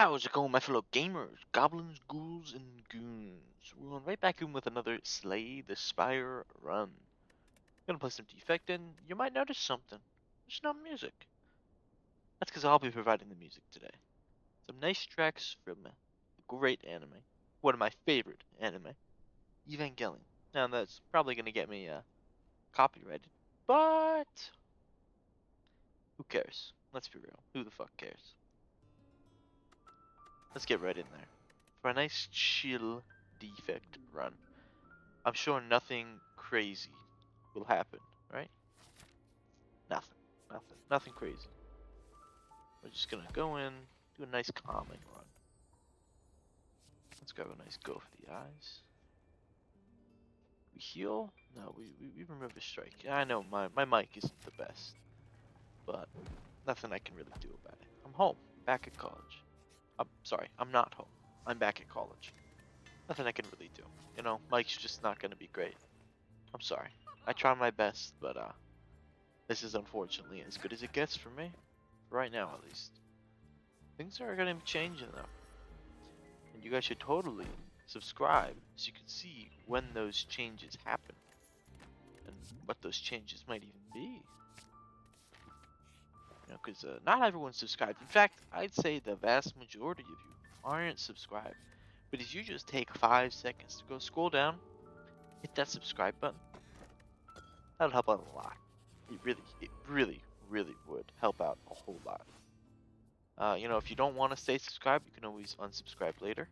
How's it going, my fellow gamers, goblins, ghouls, and goons? We're going right back in with another Slay the Spire run. Gonna play some Defect, and you might notice something. There's no music. That's because I'll be providing the music today. Some nice tracks from a great anime. One of my favorite anime, Evangelion. Now that's probably gonna get me copyrighted, but who cares? Let's be real. Who the fuck cares? Let's get right in there. For a nice chill Defect run. I'm sure nothing crazy will happen, right? Nothing. Nothing crazy. We're just gonna go in, do a nice calming run. Let's grab a nice go for the eyes. We heal? No, we remove a strike. I know my mic isn't the best, but nothing I can really do about it. I'm home, back at college. I'm sorry, I'm not home. I'm back at college. Nothing I can really do. You know, mic's just not gonna be great. I'm sorry. I try my best, but this is unfortunately as good as it gets for me. Right now, at least. Things are going to be changing, though. And you guys should totally subscribe so you can see when those changes happen. And what those changes might even be. You know, because not everyone's subscribed. In fact, I'd say the vast majority of you aren't subscribed. But if you just take 5 seconds to go scroll down, hit that subscribe button, that'll help out a lot. It really would help out a whole lot. You know, if you don't want to stay subscribed, you can always unsubscribe later.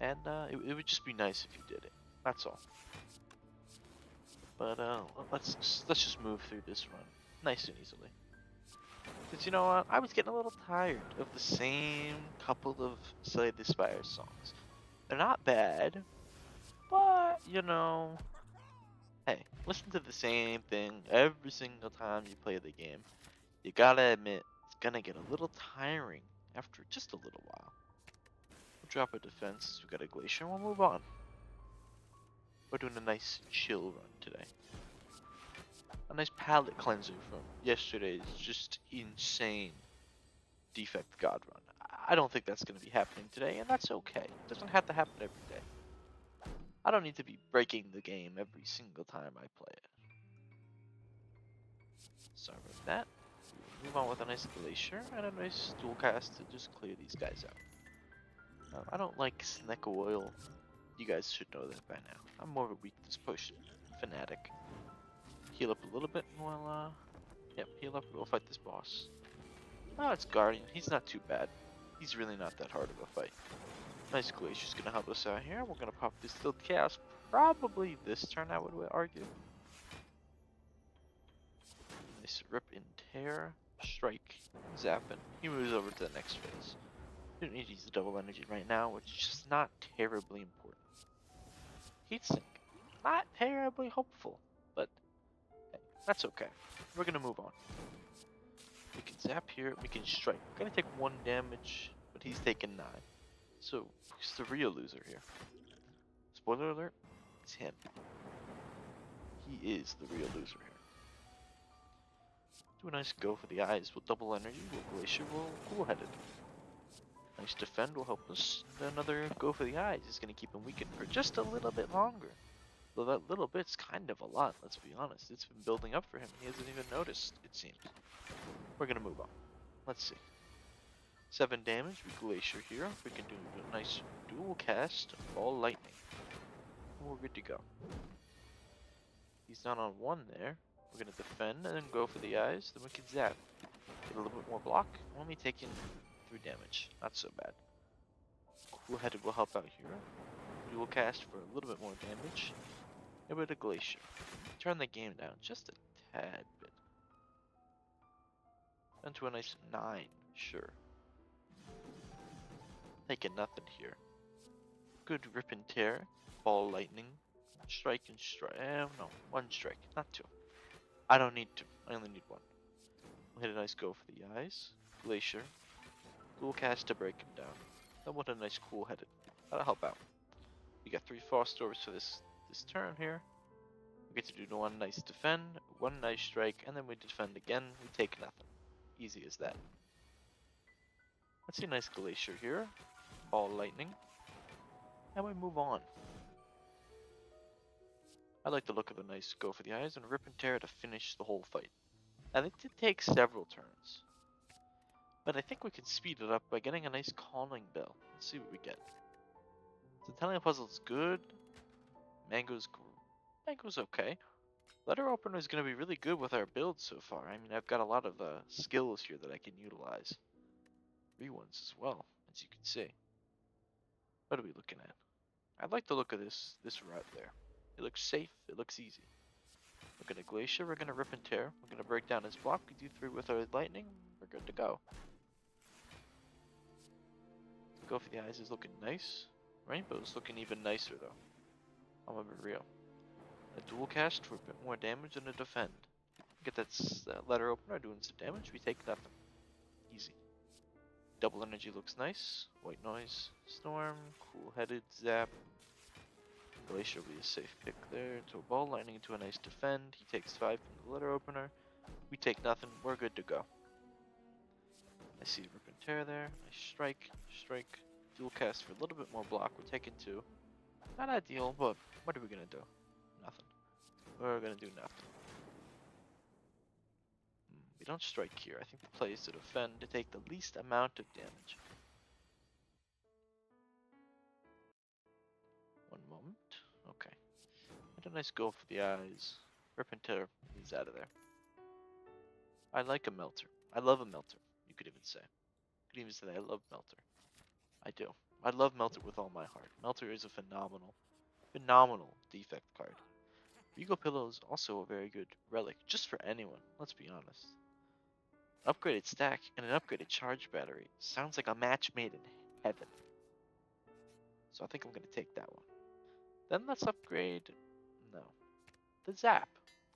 And it would just be nice if you did it. That's all. But let's just move through this run nice and easily. Because you know what, I was getting a little tired of the same couple of Slay the Spire songs. They're not bad, but you know, hey, listen to the same thing every single time you play the game. You gotta admit, it's gonna get a little tiring after just a little while. We'll drop a defense, we got a glacier, and we'll move on. We're doing a nice chill run today. A nice palate cleanser from yesterday's just insane Defect God run. I don't think that's gonna be happening today, and that's okay. It doesn't have to happen every day. I don't need to be breaking the game every single time I play it. Sorry about that. Move on with a nice glacier and a nice dual cast to just clear these guys out. I don't like Snecko Oil. You guys should know that by now. I'm more of a weakness push fanatic. Heal up a little bit and yep, heal up. We'll fight this boss. Oh, it's Guardian. He's not too bad. He's really not that hard of a fight. Nice glacier's gonna help us out here. We're gonna pop this Distilled Chaos probably this turn, I would argue. Nice rip and tear. Strike. Zappin'. He moves over to the next phase. You don't need to use the double energy right now, which is just not terribly important. Heatsink. Not terribly hopeful, but hey, that's okay. We're gonna move on. We can zap here, we can strike. We're gonna take 1 damage, but he's taking 9. So, who's the real loser here? Spoiler alert, it's him. He is the real loser here. Do a nice go for the eyes. We'll double energy, we'll glacier, we'll cool-headed. Nice defend will help us. Another go for the eyes is going to keep him weakened for just a little bit longer. Though that little bit's kind of a lot, let's be honest. It's been building up for him. He hasn't even noticed, it seems. We're going to move on. Let's see. 7 damage, we glacier here. We can do a nice dual cast, ball lightning. And we're good to go. He's not on 1 there. We're going to defend and then go for the eyes. Then we can zap. Get a little bit more block. Only taking 3 damage. Not so bad. Cool-headed will help out here. We will cast for a little bit more damage. A bit of glacier. Turn the game down just a tad bit. Into a nice 9, sure. Taking nothing here. Good rip and tear. Ball lightning. Strike and strike. No, 1 strike, not 2. I don't need 2. I only need 1. We'll hit a nice go for the eyes. Glacier. Dual cast to break him down. Then what a nice cool-headed. That'll help out. We got 3 frost orbs for this turn here. We get to do 1 nice defend, 1 nice strike, and then we defend again. We take nothing. Easy as that. Let's see a nice Glacier here. Ball lightning. And we move on. I like the look of a nice go for the eyes and rip and tear to finish the whole fight. And it did take several turns. But I think we can speed it up by getting a nice calling bell. Let's see what we get. Centennial Puzzle's good. Mango's okay. Letter Opener is going to be really good with our build so far. I mean, I've got a lot of skills here that I can utilize. Ones as well, as you can see. What are we looking at? I like the look of this route there. It looks safe. It looks easy. We're going to Glacier. We're going to Rip and Tear. We're going to break down his block. We do 3 with our Lightning. We're good to go. Go for the eyes is looking nice. Rainbow's looking even nicer though. I'm gonna be real. A dual cast for a bit more damage and a defend. Get that letter opener doing some damage. We take nothing. Easy. Double energy looks nice. White noise, storm, cool-headed, zap. Glacier will be a safe pick there. Into a ball, lightning into a nice defend. He takes 5 from the letter opener. We take nothing. We're good to go. I see Rip and Tear there. Nice strike, strike. Dual cast for a little bit more block. We're taking 2. Not ideal, but what are we gonna do? Nothing. We're gonna do nothing. We don't strike here. I think the play is to defend to take the least amount of damage. One moment. Okay. And a nice go for the eyes. Rip and Tear is out of there. I like a melter. I love a melter. You could even say. You could even say that I love melter. I do. I love melter with all my heart. Melter is a phenomenal defect card. Regal Pillow is also a very good relic, just for anyone, let's be honest. Upgraded stack and an upgraded charge battery sounds like a match made in heaven. So I think I'm going to take that one. Then let's upgrade, no, the Zap.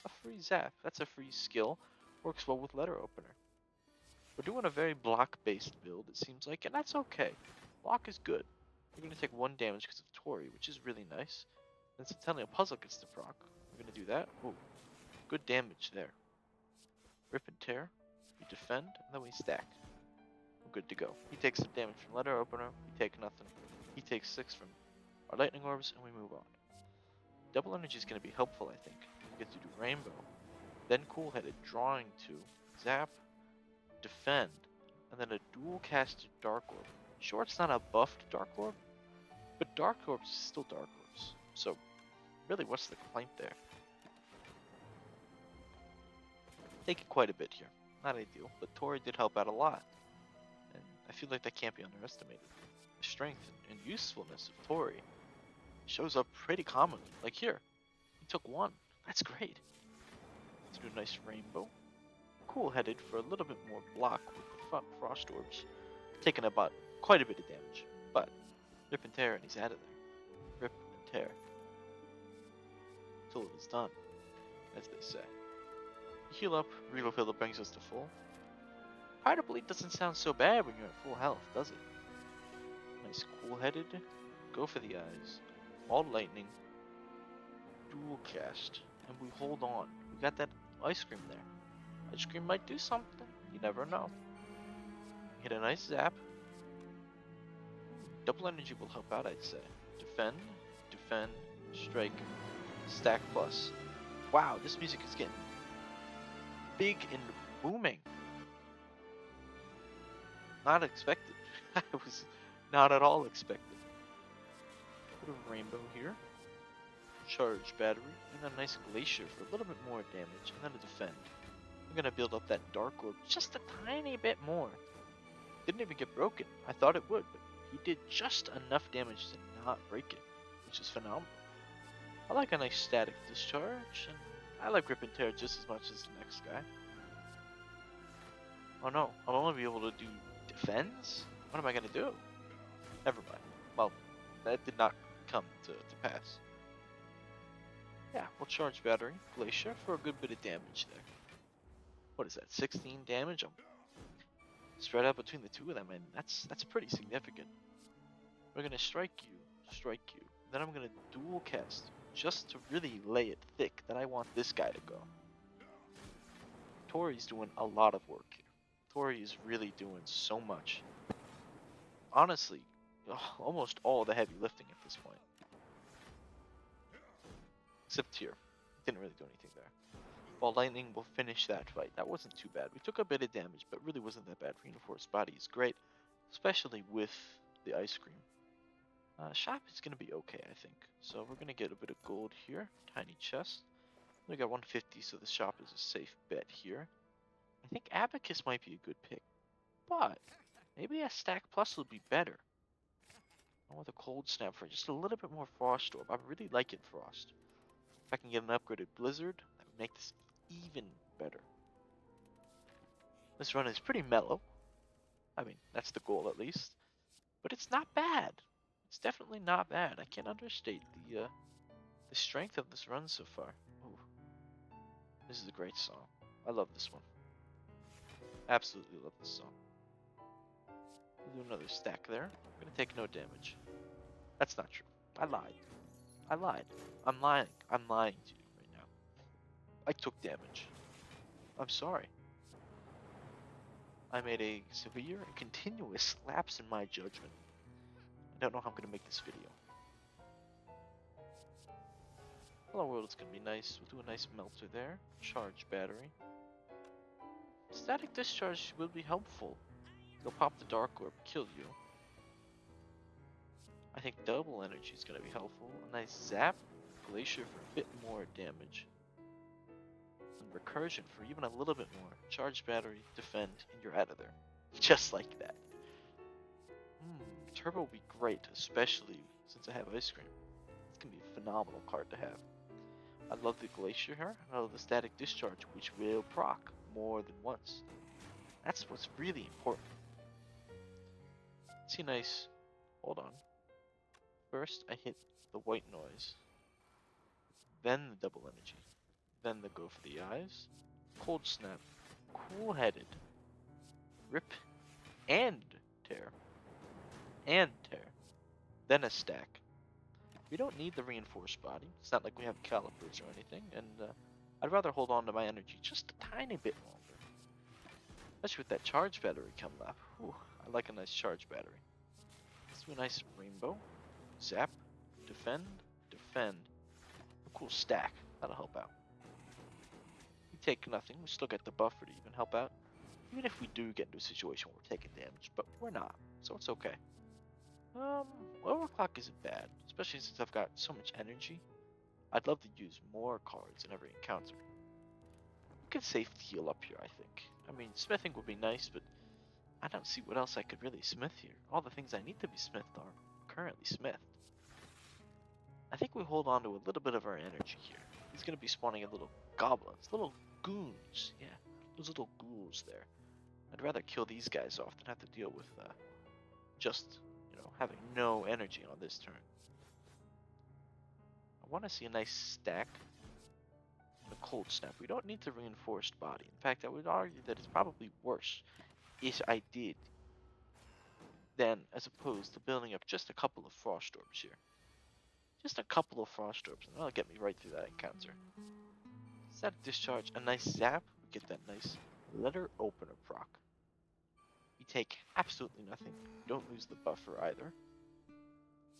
A free Zap, that's a free skill, works well with letter opener. We're doing a very block-based build, it seems like, and that's okay. Block is good. We're going to take 1 damage because of Tori, which is really nice. Then Centennial Puzzle gets the proc. We're going to do that. Ooh, good damage there. Rip and Tear. We defend, and then we stack. We're good to go. He takes some damage from letter opener. We take nothing. He takes 6 from our lightning orbs, and we move on. Double energy is going to be helpful, I think. We get to do Rainbow. Then Cool-Headed, drawing 2. Zap. Defend. And then a dual casted Dark Orb. Sure, it's not a buffed Dark Orb, but Dark Orbs is still Dark Orbs. So, really, what's the complaint there? Taking quite a bit here. Not ideal, but Tori did help out a lot. And I feel like that can't be underestimated. The strength and usefulness of Tori shows up pretty commonly. Like here, he took 1. That's great. Let's do a nice Rainbow. Cool-Headed for a little bit more block with the Frost Orbs. Taking about quite a bit of damage, but Rip and Tear and he's out of there. Rip and Tear. Till it is done, as they say. Heal up, Regal Pillow brings us to full. Powder Bleed doesn't sound so bad when you're at full health, does it? Nice Cool-Headed, go for the eyes, all lightning, dual cast, and we hold on. We got that ice cream there. Ice cream might do something, you never know. Hit a nice zap. Double energy will help out, I'd say. Defend, defend, strike, stack plus. Wow, this music is getting big and booming. Not expected. I was not at all expected. Put a Rainbow here. Charge battery, and a nice Glacier for a little bit more damage, and then a defend. I'm gonna build up that Dark Orb just a tiny bit more. Didn't even get broken. I thought it would, but he did just enough damage to not break it, which is phenomenal. I like a nice static discharge, and I like Rip and Tear just as much as the next guy. Oh no, I'll only be able to do defends? What am I gonna do? Never mind. Well, that did not come to pass. Yeah, we'll charge battery, Glacier for a good bit of damage there. What is that, 16 damage? Spread out between the two of them, and that's pretty significant. We're gonna strike you. Then I'm gonna dual cast, just to really lay it thick that I want this guy to go. Tori's doing a lot of work here. Tori is really doing so much. honestly almost all the heavy lifting at this point. Except here. Didn't really do anything there. While lightning will finish that fight. That wasn't too bad. We took a bit of damage, but really wasn't that bad. Reinforced body is great, especially with the ice cream. Shop is going to be okay, I think. So we're going to get a bit of gold here. Tiny chest. We got 150, so the shop is a safe bet here. I think Abacus might be a good pick, but maybe a stack plus will be better. I want a cold snap for just a little bit more frost orb. I really like it, frost. If I can get an upgraded blizzard, that would make this even better. This run is pretty mellow. I mean, that's the goal at least. But it's not bad. It's definitely not bad. I can't understate the strength of this run so far. Ooh. This is a great song. I love this one. Absolutely love this song. We'll do another stack there. I'm gonna take no damage. That's not true. I lied. I lied. I'm lying. I'm lying to you right now. I took damage. I'm sorry. I made a severe and continuous lapse in my judgment. I don't know how I'm gonna make this video. Hello world is gonna be nice. We'll do a nice melter there. Charge battery. Static discharge will be helpful. It'll pop the dark orb, kill you. I think double energy is going to be helpful. A nice zap, glacier for a bit more damage. And recursion for even a little bit more. Charge battery, defend, and you're out of there. Just like that. Turbo will be great, especially since I have ice cream. It's going to be a phenomenal card to have. I love the glacier here. I love the static discharge, which will proc more than once. That's what's really important. See, nice. Hold on. First, I hit the white noise. Then the double energy. Then the go for the eyes. Cold snap. Cool-headed. Rip. And tear. And tear. Then a stack. We don't need the reinforced body. It's not like we have calipers or anything. And I'd rather hold on to my energy just a tiny bit longer. Especially with that charge battery coming up. Whew, I like a nice charge battery. Let's do a nice rainbow. Zap. Defend. Defend. A cool stack. That'll help out. We take nothing. We still get the buffer to even help out. Even if we do get into a situation where we're taking damage. But we're not. So it's okay. Overclock isn't bad. Especially since I've got so much energy. I'd love to use more cards in every encounter. We could safe heal up here, I think. I mean, smithing would be nice, but I don't see what else I could really smith here. All the things I need to be smithed are currently smithed. I think we hold on to a little bit of our energy here. He's going to be spawning a little goblins, little goons. Yeah, those little ghouls there. I'd rather kill these guys off than have to deal with just, having no energy on this turn. I want to see a nice stack. A cold snap. We don't need the reinforced body. In fact, I would argue that it's probably worse if I did than as opposed to building up just a couple of frost orbs here. Just a couple of frost orbs, and that'll get me right through that encounter. Static discharge, a nice zap. We get that nice letter opener proc. You take absolutely nothing. Don't lose the buffer either.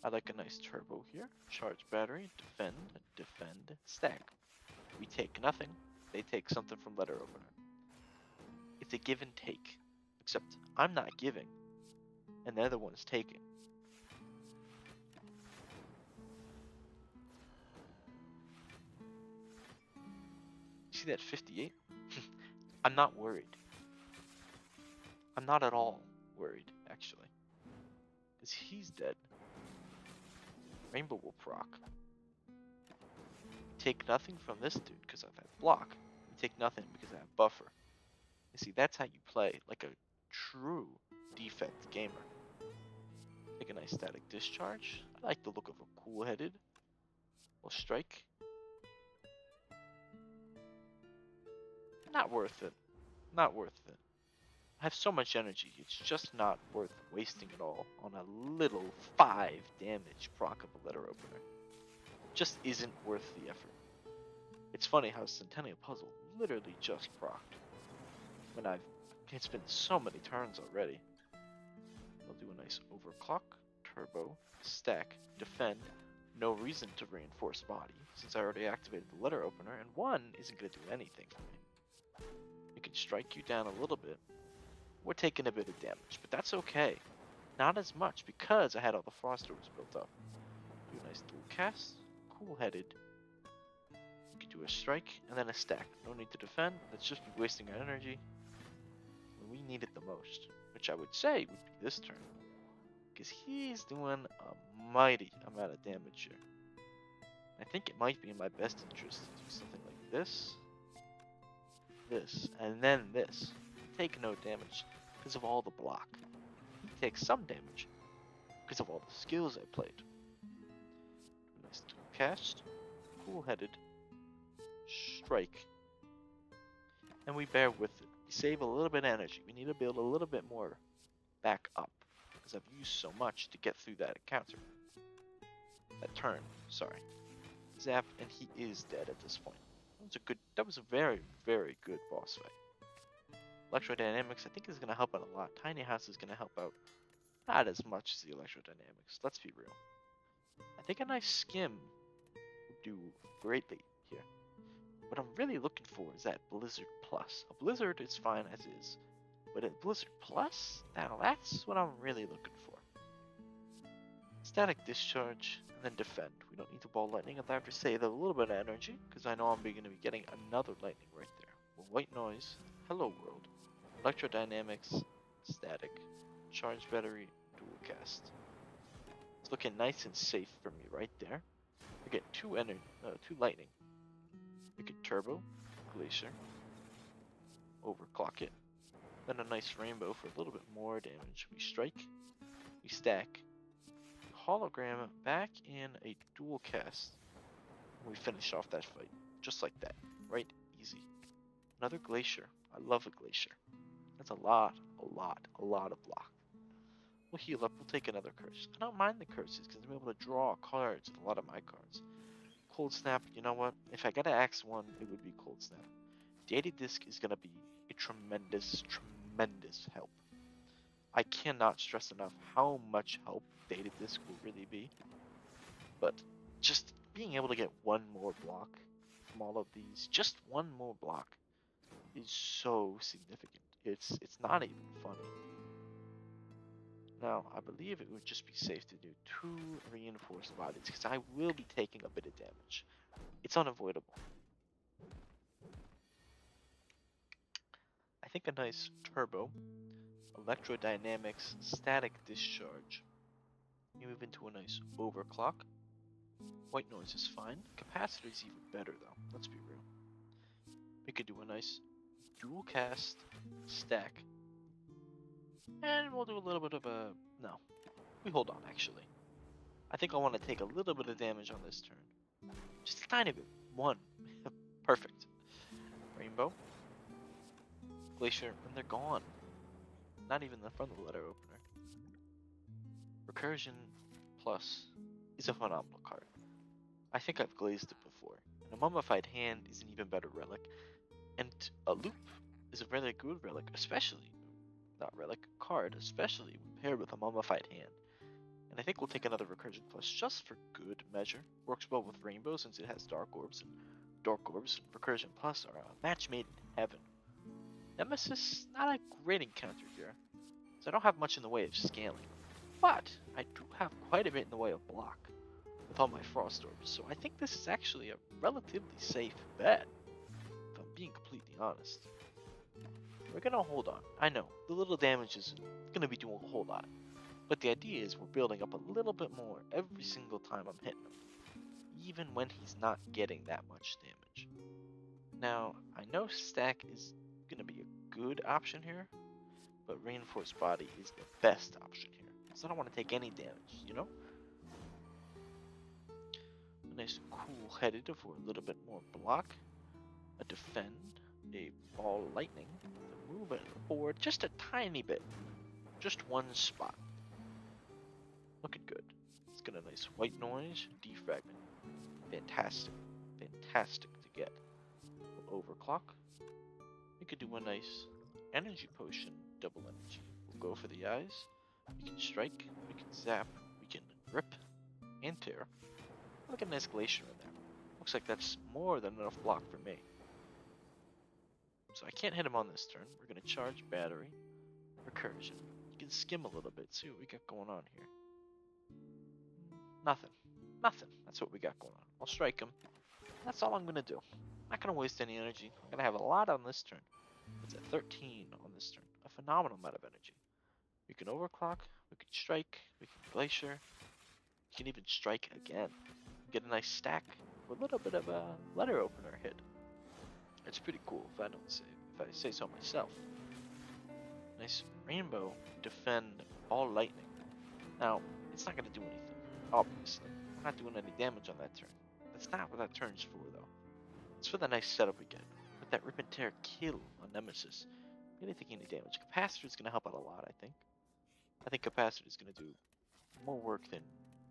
I like a nice turbo here. Charge battery, defend, defend, stack. We take nothing. They take something from letter opener. It's a give and take. Except I'm not giving. And they're the ones taking. See that 58? I'm not worried. I'm not at all worried, actually. Because he's dead. Rainbow will proc. Take nothing from this dude because I've had block. You take nothing because I have buffer. You see, that's how you play like a true defect gamer. Take a nice static discharge. I like the look of a cool-headed. We'll strike. Not worth it. Not worth it. I have so much energy, it's just not worth wasting it all on a little 5 damage proc of a letter opener. It just isn't worth the effort. It's funny how Centennial Puzzle literally just procced. When it's been so many turns already. I'll do a nice nice overclock, turbo, stack, defend. No reason to reinforce body, since I already activated the letter opener, and 1 isn't going to do anything for me. It can strike you down a little bit. We're taking a bit of damage, but that's okay. Not as much, because I had all the frost doors built up. Do a nice dual cast, cool-headed. You can do a strike, and then a stack. No need to defend, let's just be wasting our energy when we need it the most, which I would say would be this turn. Because he's doing a mighty amount of damage here. I think it might be in my best interest to do something like this, and then this. Take no damage because of all the block. He takes some damage because of all the skills I played. Nice dual cast, cool-headed, strike, and we bear with it. We save a little bit of energy. We need to build a little bit more back up, because I've used so much to get through that encounter. That turn, sorry. Zap, and he is dead at this point. That was a very, very good boss fight. Electrodynamics, I think, is going to help out a lot. Tiny House is going to help out not as much as the Electrodynamics, let's be real. I think a nice skim would do greatly here. What I'm really looking for is that Blizzard Plus. A Blizzard is fine as is, but a Blizzard Plus? Now that's what I'm really looking for. Static Discharge, and then Defend. We don't need to ball lightning. I'd have to save a little bit of energy, because I know I'm going to be getting another lightning right there. Well, White Noise, Hello World, Electrodynamics, Static, Charge Battery, Dual Cast. It's looking nice and safe for me right there. We get two lightning. We get Turbo, Glacier, overclock it, then a nice rainbow for a little bit more damage. We strike, we stack, hologram back in a dual cast, and we finish off that fight. Just like that. Right? Easy. Another Glacier. I love a Glacier. That's a lot of block. We'll heal up, we'll take another curse. I don't mind the curses, because I'm able to draw cards with a lot of my cards. Cold Snap, you know what? If I gotta axe one, it would be Cold Snap. Data Disc is gonna be a tremendous help. I cannot stress enough how much help Data Disc will really be. But just being able to get one more block from all of these, just one more block, is so significant. It's not even funny. Now, I believe it would just be safe to do 2 reinforced bodies, because I will be taking a bit of damage. It's unavoidable. I think a nice Turbo, Electrodynamics, Static Discharge. You move into a nice Overclock. White Noise is fine. Capacitor is even better though, let's be real. We could do a nice Dual Cast, Stack, and we'll do a little bit of a... No, we hold on actually. I think I want to take a little bit of damage on this turn. Just a tiny bit. 1. Perfect. Rainbow. Glacier, and they're gone. Not even in front of the letter opener. Recursion Plus is a phenomenal card. I think I've glazed it before. And a Mummified Hand is an even better relic. And a Loop is a really good relic, especially, not relic, card, especially when paired with a Mummified Hand. And I think we'll take another Recursion Plus just for good measure. Works well with Rainbow since it has Dark Orbs, and Dark Orbs and Recursion Plus are a match made in heaven. Nemesis, not a great encounter here, so I don't have much in the way of scaling. But I do have quite a bit in the way of block with all my Frost Orbs, so I think this is actually a relatively safe bet, if I'm being completely honest. We're gonna hold on. I know, the little damage is gonna be doing a whole lot. But the idea is we're building up a little bit more every single time I'm hitting him, even when he's not getting that much damage. Now, I know Stack is going to be a good option here, but Reinforced Body is the best option here, so I don't want to take any damage, you know? A nice cool-headed for a little bit more block, a Defend, a Ball Lightning, a move it forward just a tiny bit, just one spot. Looking good. Let's get a nice White Noise, Defragment. Fantastic. Fantastic to get. We'll overclock. We could do a nice Energy Potion, double energy. We'll go for the eyes. We can strike, we can zap, we can rip, and tear. Look at a nice glacier in there. Looks like that's more than enough block for me. So I can't hit him on this turn. We're gonna charge battery, recursion. You can skim a little bit, see what we got going on here. Nothing. Nothing. That's what we got going on. I'll strike him. That's all I'm gonna do. I'm not gonna waste any energy. I'm gonna have a lot on this turn. It's at 13 on this turn. A phenomenal amount of energy. We can overclock, we can strike, we can glacier. We can even strike again. Get a nice stack with a little bit of a letter opener hit. It's pretty cool if I say so myself. Nice rainbow, defend, all lightning. Now, it's not gonna do anything, obviously. I'm not doing any damage on that turn. That's not what that turn's for though. It's for the nice setup we get. With that rip and tear kill on Nemesis. Really taking any damage. Capacitor is gonna help out a lot, I think. I think Capacitor is gonna do more work than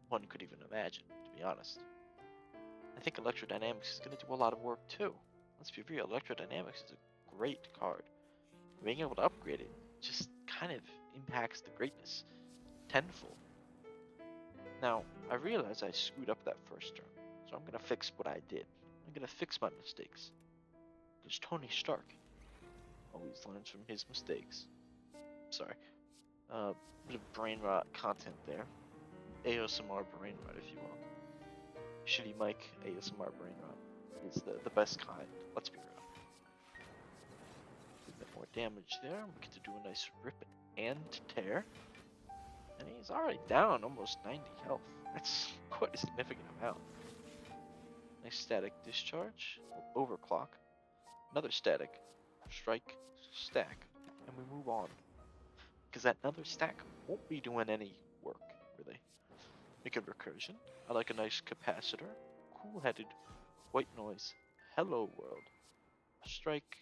one could even imagine, to be honest. I think Electrodynamics is gonna do a lot of work too. Let's be real, Electrodynamics is a great card. Being able to upgrade it just kind of impacts the greatness tenfold. Now, I realize I screwed up that first turn, so I'm gonna fix what I did. I'm gonna fix my mistakes. Because Tony Stark always learns from his mistakes. Sorry. Bit of brain rot content there. ASMR brain rot, if you will. Shitty mic ASMR brain rot is the best kind. Let's be real. A bit more damage there. We get to do a nice rip and tear. And he's already down almost 90 health. That's quite a significant amount. Nice static discharge. Overclock. Another static. Strike. Stack. And we move on. Because that another stack won't be doing any work, really. Make a recursion. I like a nice capacitor. Cool-headed. White noise. Hello world. Strike.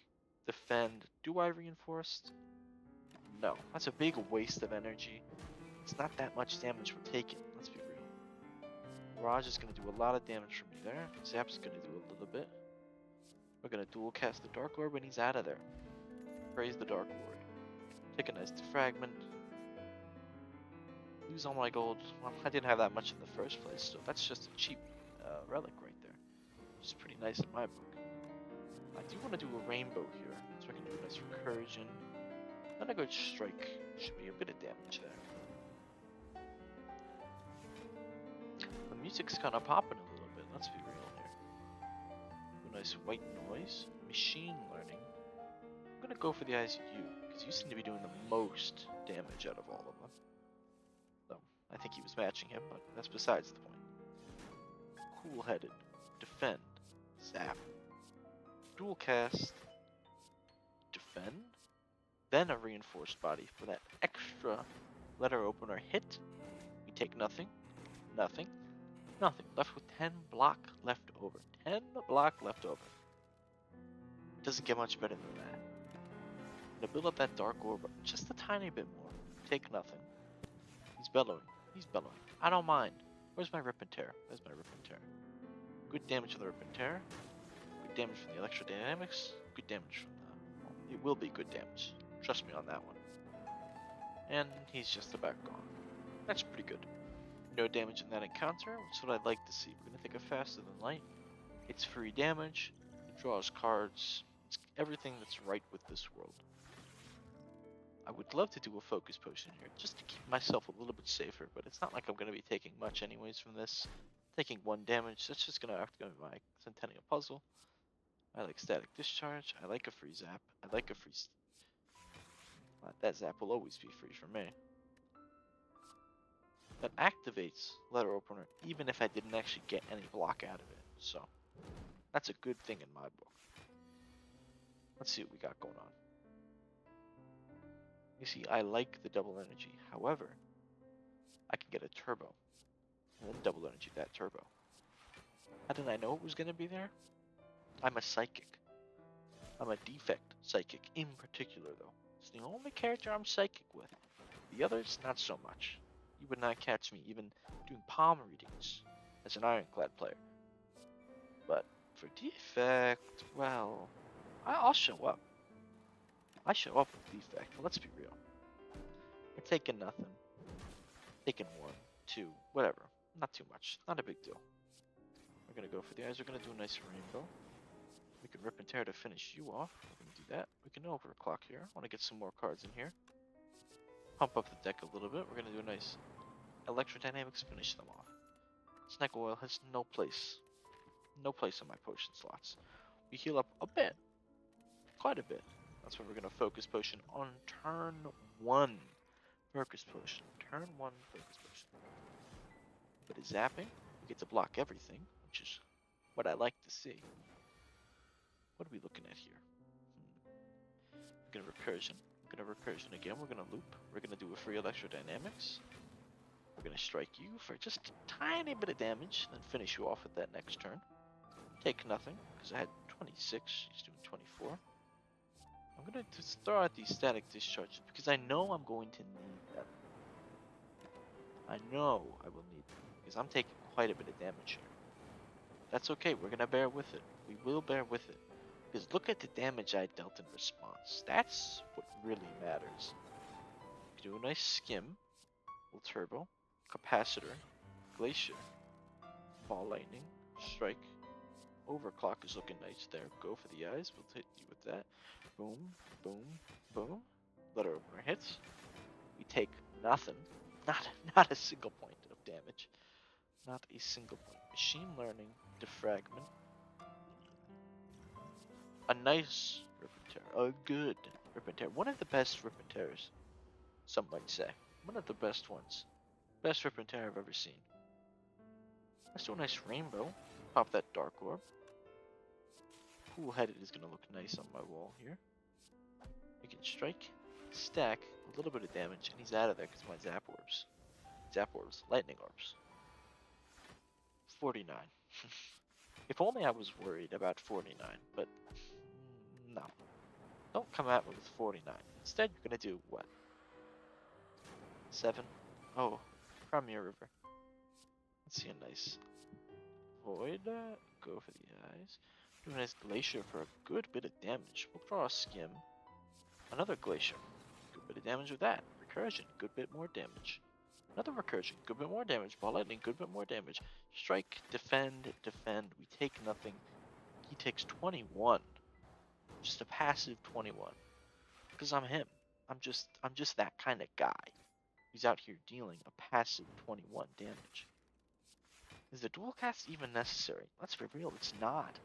Defend. Do I reinforce? No. That's a big waste of energy. It's not that much damage we're taking. Let's be real. Mirage is going to do a lot of damage for me there. Zap's going to do a little bit. We're going to dual cast the Dark Lord when he's out of there. Praise the Dark Lord. Take a nice defragment. Lose all my gold. Well, I didn't have that much in the first place, so that's just a cheap relic right there. Which is pretty nice in my book. I do want to do a rainbow here, so I can do a nice recursion. Then I go strike. Should be a bit of damage there. The music's kind of popping a little bit, let's be real here. A nice white noise. Machine learning. I'm going to go for the ICU, because you seem to be doing the most damage out of all of them. So, I think he was matching him, but that's besides the point. Cool-headed. Defend. Zap. Dual cast. Defend. Then a reinforced body for that extra letter opener hit. We take nothing. Nothing. Nothing. Left with 10 block left over. 10 block left over. Doesn't get much better than that. I'm gonna build up that Dark Orb just a tiny bit more. Take nothing. He's bellowing. He's bellowing. I don't mind. Where's my Rip and Tear? There's my Rip and Tear. Good damage from the Rip and Tear. Good damage from the Electrodynamics. Good damage from the... Well, it will be good damage. Trust me on that one. And he's just about gone. That's pretty good. No damage in that encounter, which is what I'd like to see. We're gonna take a Faster Than Light. It's free damage. It draws cards. It's everything that's right with this world. I would love to do a focus potion here, just to keep myself a little bit safer, but it's not like I'm going to be taking much anyways from this. Taking 1 damage, that's just going to have to be my Centennial Puzzle. I like Static Discharge, I like a free Zap, I like a free... that Zap will always be free for me. That activates Letter Opener, even if I didn't actually get any block out of it, so... That's a good thing in my book. Let's see what we got going on. You see, I like the double energy. However, I can get a turbo. And then double energy that turbo. How did I know it was going to be there? I'm a psychic. I'm a defect psychic in particular, though. It's the only character I'm psychic with. The others, not so much. You would not catch me even doing palm readings as an Ironclad player. But for defect, well, I'll show up. I show up with defect. Let's be real. We're taking nothing. taking 1, 2, whatever. Not too much. Not a big deal. We're gonna go for the eyes. We're gonna do a nice rainbow. We can rip and tear to finish you off. We're gonna do that. We can overclock here. I want to get some more cards in here. Pump up the deck a little bit. We're gonna do a nice electrodynamics. Finish them off. Snake oil has no place. No place in my potion slots. We heal up a bit. Quite a bit. That's when we're gonna focus potion on turn 1. Focus potion. Turn 1 focus potion. But it's zapping. We get to block everything, which is what I like to see. What are we looking at here? We're gonna recursion. We're gonna recursion again. We're gonna loop. We're gonna do a free electrodynamics. We're gonna strike you for just a tiny bit of damage, then finish you off with that next turn. Take nothing, because I had 26. She's doing 24. I'm gonna just throw out these static discharges because I know I'm going to need them. I know I will need them because I'm taking quite a bit of damage here. That's okay. We're gonna bear with it. We will bear with it. Because look at the damage I dealt in response. That's what really matters. Do a nice skim. Little turbo. Capacitor. Glacier. Ball lightning. Strike. Overclock is looking nice there. Go for the eyes. We'll hit you with that. Boom. Boom. Boom. Letter opener hits. We take nothing. Not a single point of damage. Not a single point. Machine learning. Defragment. A nice rip and tear. A good rip and tear. One of the best rip and tears, some might say. One of the best ones. Best rip and tear I've ever seen. Let's do a nice rainbow. Pop that dark orb. Cool-headed is going to look nice on my wall here. We can strike, stack, a little bit of damage, and he's out of there because my zap orbs, lightning orbs. 49. If only I was worried about 49, but no. Don't come at me with 49. Instead, you're going to do what? 7? Oh, Premier River. Let's see a nice void. Go for the eyes. Do a nice glacier for a good bit of damage. We'll draw a skim. Another glacier. Good bit of damage with that. Recursion. Good bit more damage. Another recursion. Good bit more damage. Ball lightning. Good bit more damage. Strike. Defend. Defend. We take nothing. He takes 21. Just a passive 21. Because I'm him. I'm just that kind of guy. Who's out here dealing a passive 21 damage. Is the dual cast even necessary? Let's be real, it's not.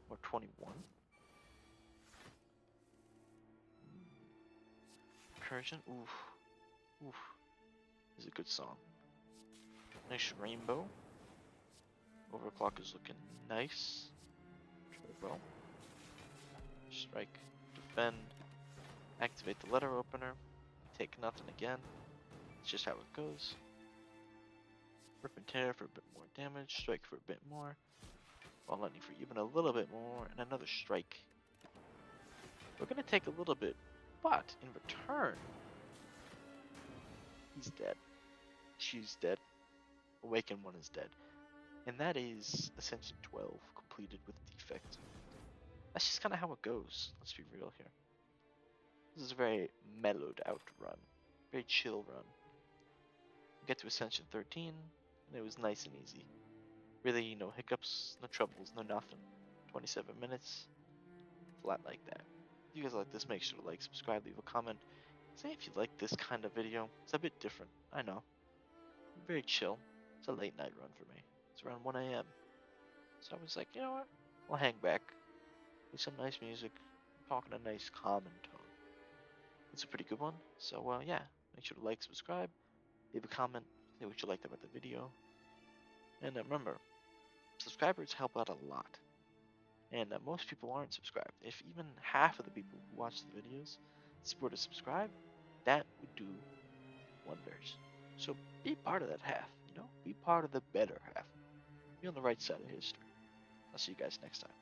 Or 21. Recursion, oof. Oof. This is a good song. Nice rainbow. Overclock is looking nice. Turbo. Strike. Defend. Activate the letter opener. Take nothing again. It's just how it goes. Rip and tear for a bit more damage. Strike for a bit more. Ball lightning for even a little bit more. And another strike. We're going to take a little bit. But in return, he's dead. She's dead. Awaken 1 is dead. And that is Ascension 12 completed with Defect. That's just kind of how it goes. Let's be real here. This is a very mellowed out run. Very chill run. We get to Ascension 13, and it was nice and easy. Really, no hiccups, no troubles, no nothing. 27 minutes. Flat like that. If you guys like this, make sure to like, subscribe, leave a comment. Say if you like this kind of video. It's a bit different, I know. Very chill. It's a late night run for me. It's around 1 a.m. So I was like, you know what? I'll hang back. With some nice music. Talking a nice common tone. It's a pretty good one. So yeah, make sure to like, subscribe, leave a comment, say what you liked about the video. And remember, subscribers help out a lot. And most people aren't subscribed. If even half of the people who watch the videos were to subscribe, that would do wonders. So be part of that half, you know? Be part of the better half. Be on the right side of history. I'll see you guys next time.